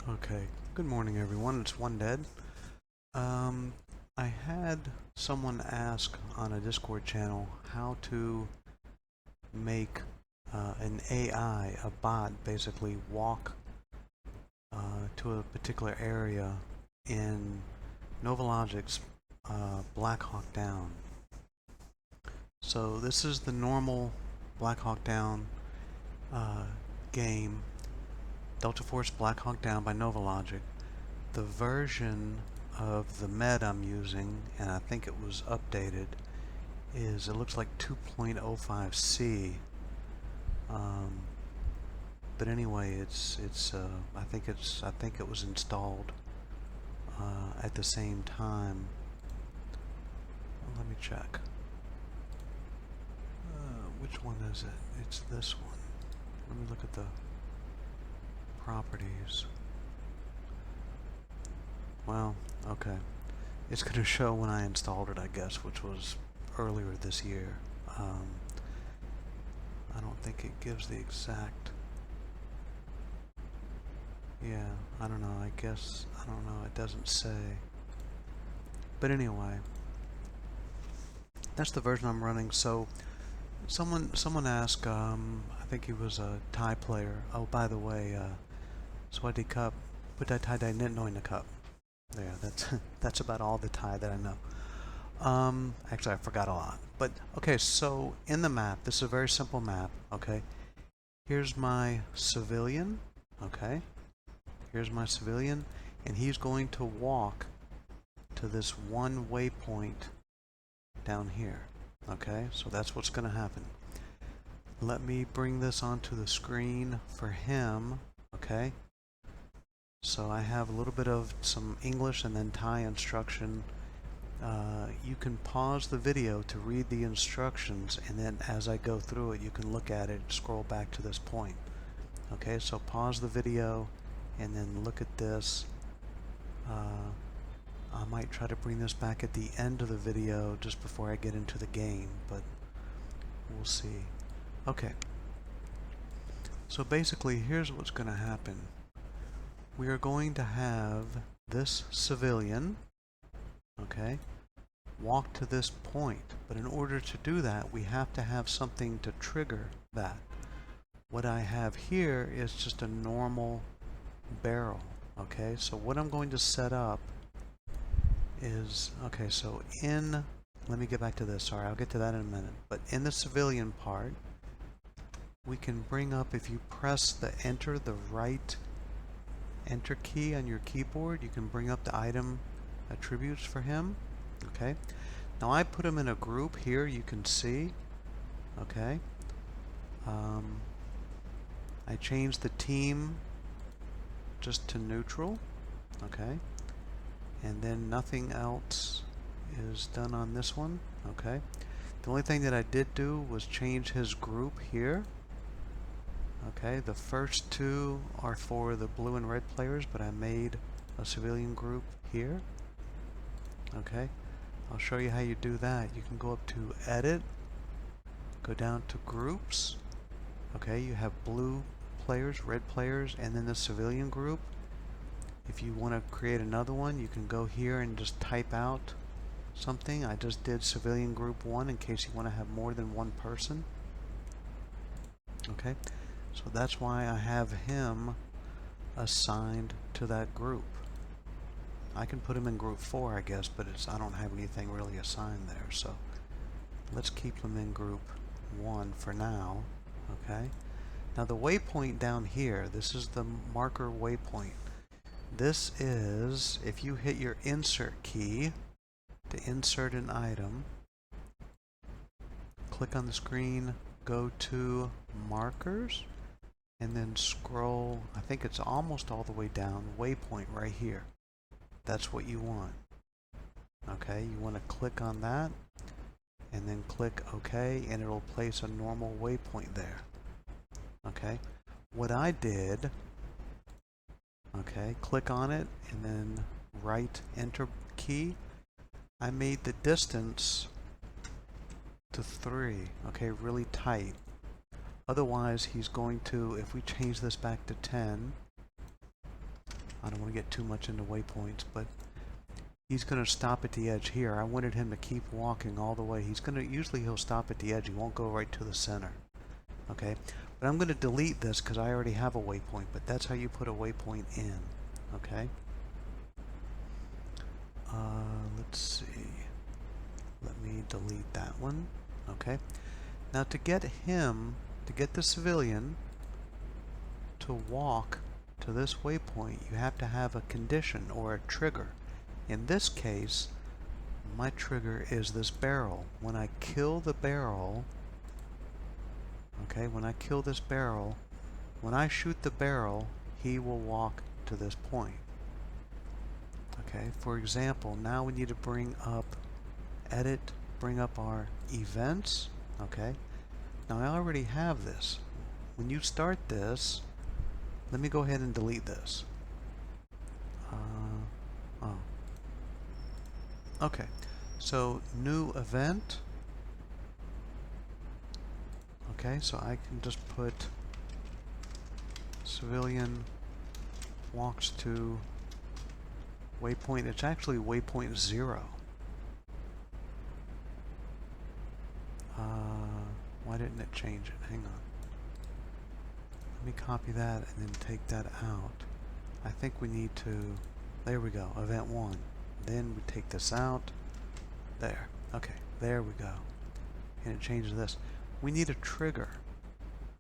Okay, good morning everyone, it's One Dead. I had someone ask on a Discord channel how to make an AI, a bot, basically walk to a particular area in Novalogic's Blackhawk Down. So this is the normal Blackhawk Down game, Delta Force Blackhawk Down by Novalogic. The version of the med I'm using, and I think it was updated, is it looks like 2.05C. But anyway, I think it was installed at the same time. Well, let me check. Which one is it? It's this one. Let me look at the properties. Well, okay. It's going to show when I installed it, I guess, which was earlier this year. I don't think it gives the exact... Yeah, I don't know, I guess, I don't know, it doesn't say. But anyway, that's the version I'm running. So, someone asked, I think he was a Thai player. Oh, by the way, Sweaty Cup, put that Thai Dai Nit in the cup. There, that's about all the Thai that I know. Actually, I forgot a lot. But, okay, so in the map, this is a very simple map, okay? Here's my civilian, okay? Here's my civilian, and he's going to walk to this one waypoint down here, okay? So that's what's going to happen. Let me bring this onto the screen for him, okay? So I have a little bit of some English and then Thai instruction. You can pause the video to read the instructions, and then as I go through it, you can look at it, scroll back to this point. Okay, so pause the video and then look at this. I might try to bring this back at the end of the video just before I get into the game, but we'll see. Okay, so basically here's what's going to happen. We are going to have this civilian, okay, walk to this point, but in order to do that we have to have something to trigger that. What I have here is just a normal barrel, okay? So what I'm going to set up is, okay, so let me get back to this, sorry, I'll get to that in a minute, but in the civilian part, we can bring up, if you press the right enter key on your keyboard, you can bring up the item attributes for him, okay? Now I put him in a group here, you can see, okay? I changed the team just to neutral, okay? And then nothing else is done on this one, okay? The only thing that I did do was change his group here. Okay, the first two are for the blue and red players, but I made a civilian group here. Okay, I'll show you how you do that. You can go up to Edit, go down to Groups. Okay, you have blue players, red players, and then the civilian group. If you want to create another one, you can go here and just type out something. I just did civilian group 1 in case you want to have more than one person. Okay. So that's why I have him assigned to that group. I can put him in group 4, I guess, but I don't have anything really assigned there. So let's keep him in group 1 for now. Okay. Now the waypoint down here, this is the marker waypoint. This is, if you hit your insert key to insert an item, click on the screen, go to markers, and then scroll, I think it's almost all the way down, waypoint right here. That's what you want. Okay, you want to click on that, and then click OK, and it'll place a normal waypoint there. Okay, what I did, okay, click on it, and then right enter key, I made the distance to 3, okay, really tight. Otherwise, he's going to, if we change this back to 10, I don't want to get too much into waypoints, but he's going to stop at the edge here. I wanted him to keep walking all the way. Usually he'll stop at the edge. He won't go right to the center. Okay, but I'm going to delete this because I already have a waypoint, but that's how you put a waypoint in. Okay. Let's see. Let me delete that one. Okay. Now to get the civilian to walk to this waypoint, you have to have a condition or a trigger. In this case, my trigger is this barrel. When I kill the barrel, okay, when I kill this barrel, when I shoot the barrel, he will walk to this point. Okay, for example, now we need to bring up our events. Okay, now I already have this. When you start this, let me go ahead and delete this. Okay, so new event. Okay, so I can just put civilian walks to waypoint. It's actually waypoint 0. Why didn't it change it? Hang on. Let me copy that and then take that out. I think we need to, there we go, event 1. Then we take this out. There. Okay, there we go. And it changes this. We need a trigger.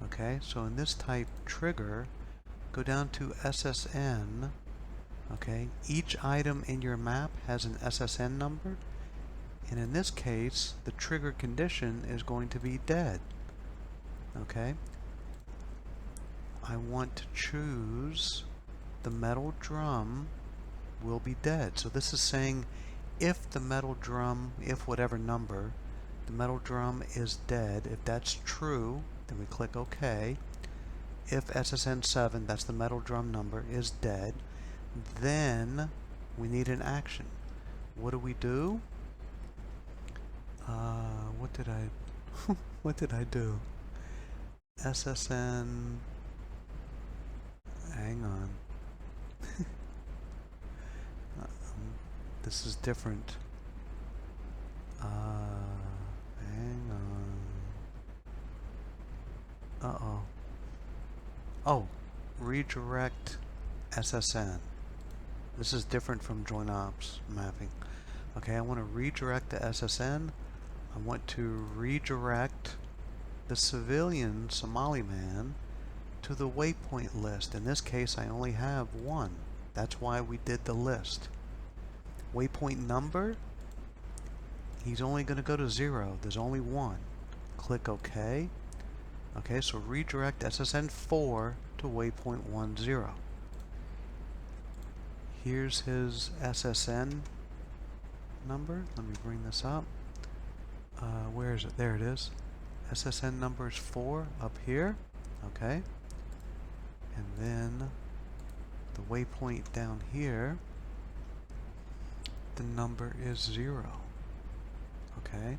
Okay, so in this type trigger, go down to SSN. Okay, each item in your map has an SSN number. And in this case, the trigger condition is going to be dead. Okay? I want to choose the metal drum will be dead. So this is saying if the metal drum, if whatever number, the metal drum is dead, if that's true, then we click OK. If SSN 7, that's the metal drum number, is dead, then we need an action. What do? What did I do? SSN, hang on. This is different. Hang on. Uh-oh. Oh, redirect SSN. This is different from join ops mapping. Okay, I want to redirect the SSN. I want to redirect the civilian Somali man to the waypoint list. In this case, I only have 1. That's why we did the list. Waypoint number, he's only going to go to 0. There's only 1. Click OK. Okay, so redirect SSN 4 to waypoint 10. Here's his SSN number. Let me bring this up. Where is it? There it is. SSN number is 4 up here. Okay. And then the waypoint down here, the number is 0. Okay.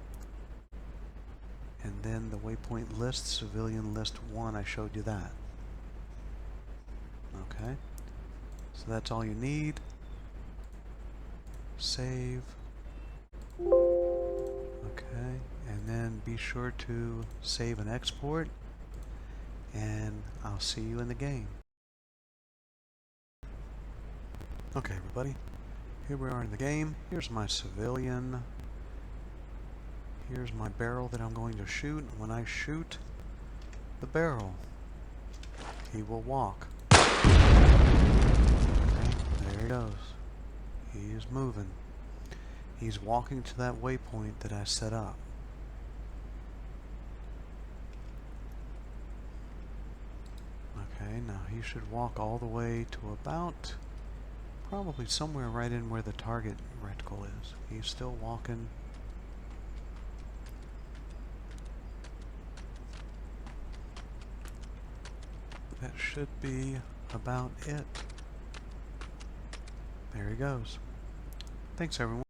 And then the waypoint list, civilian list 1, I showed you that. Okay. So that's all you need. Save. Okay. And then be sure to save and export. And I'll see you in the game. Okay, everybody. Here we are in the game. Here's my civilian. Here's my barrel that I'm going to shoot. When I shoot the barrel, he will walk. Okay, there he goes. He's moving. He's walking to that waypoint that I set up. Okay, now he should walk all the way to about, probably somewhere right in where the target reticle is. He's still walking. That should be about it. There he goes. Thanks, everyone.